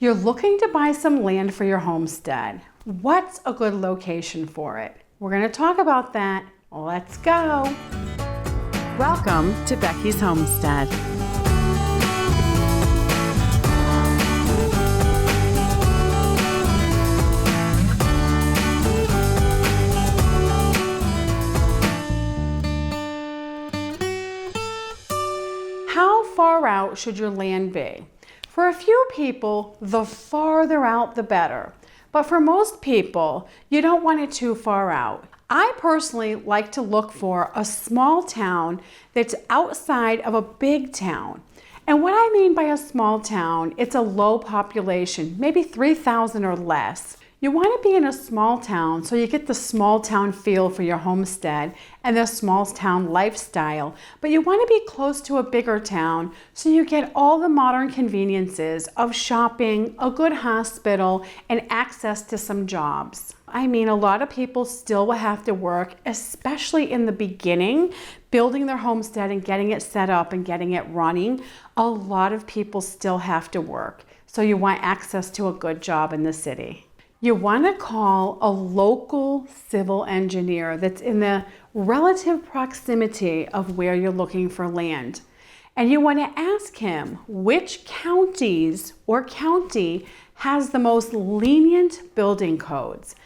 You're looking to buy some land for your homestead. What's a good location for it? We're going to talk about that. Let's go. Welcome to Becky's Homestead. How far out should your land be? For a few people, the farther out the better. But for most people, you don't want it too far out. I personally like to look for a small town that's outside of a big town. And what I mean by a small town, it's a low population, maybe 3,000 or less. You want to be in a small town so you get the small town feel for your homestead and the small town lifestyle, but you want to be close to a bigger town so you get all the modern conveniences of shopping, a good hospital, and access to some jobs. I mean, a lot of people still will have to work, especially in the beginning, building their homestead and getting it set up and getting it running. A lot of people still have to work, so you want access to a good job in the city. You want to call a local civil engineer that's in the relative proximity of where you're looking for land. And you want to ask him which counties or county has the most lenient building codes.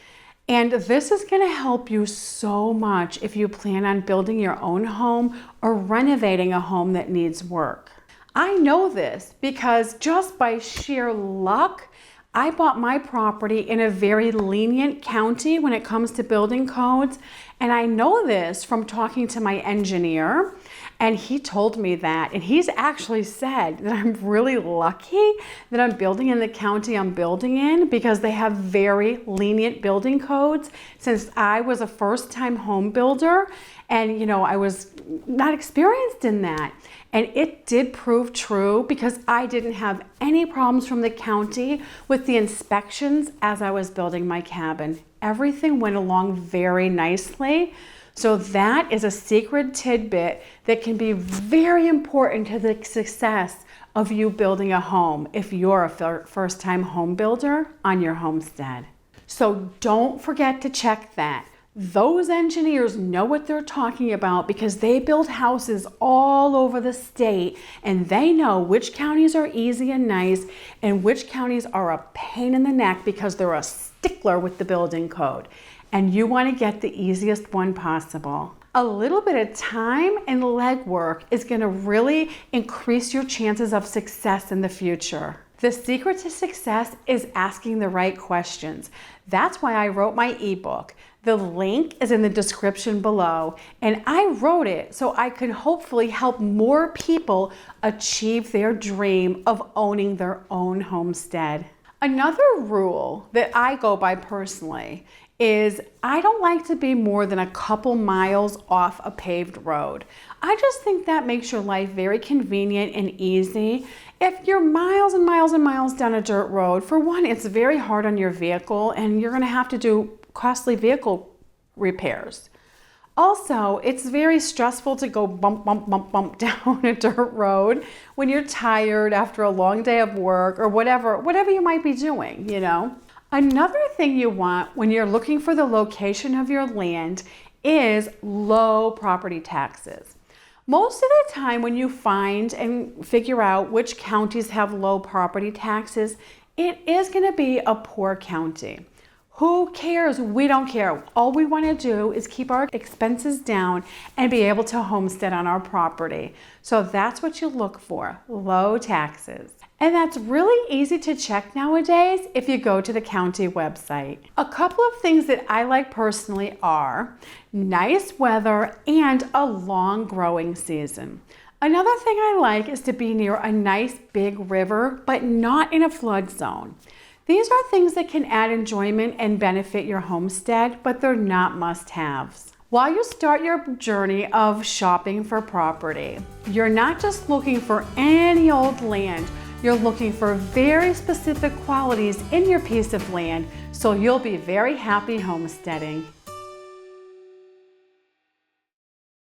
And this is going to help you so much if you plan on building your own home or renovating a home that needs work. I know this because just by sheer luck, I bought my property in a very lenient county when it comes to building codes. And I know this from talking to my engineer, and he told me that. And he's actually said that I'm really lucky that I'm building in the county I'm building in because they have very lenient building codes. Since I was a first-time home builder and I was not experienced in that. And it did prove true because I didn't have any problems from the county with the inspections as I was building my cabin. Everything went along very nicely. So that is a secret tidbit that can be very important to the success of you building a home if you're a first-time home builder on your homestead. So don't forget to check that. Those engineers know what they're talking about because they build houses all over the state, and they know which counties are easy and nice and which counties are a pain in the neck because they're a stickler with the building code. And you want to get the easiest one possible. A little bit of time and legwork is going to really increase your chances of success in the future. The secret to success is asking the right questions. That's why I wrote my ebook. The link is in the description below, and I wrote it so I could hopefully help more people achieve their dream of owning their own homestead. Another rule that I go by personally is I don't like to be more than a couple miles off a paved road. I just think that makes your life very convenient and easy. If you're miles and miles and miles down a dirt road, for one, it's very hard on your vehicle and you're going to have to do costly vehicle repairs. Also, it's very stressful to go bump, bump, bump, bump down a dirt road when you're tired after a long day of work or whatever you might be doing, Another thing you want when you're looking for the location of your land is low property taxes. Most of the time when you find and figure out which counties have low property taxes, it is going to be a poor county. Who cares? We don't care. All we want to do is keep our expenses down and be able to homestead on our property. So that's what you look for, low taxes. And that's really easy to check nowadays if you go to the county website. A couple of things that I like personally are nice weather and a long growing season. Another thing I like is to be near a nice big river, but not in a flood zone. These are things that can add enjoyment and benefit your homestead, but they're not must-haves. While you start your journey of shopping for property, you're not just looking for any old land. You're looking for very specific qualities in your piece of land, so you'll be very happy homesteading.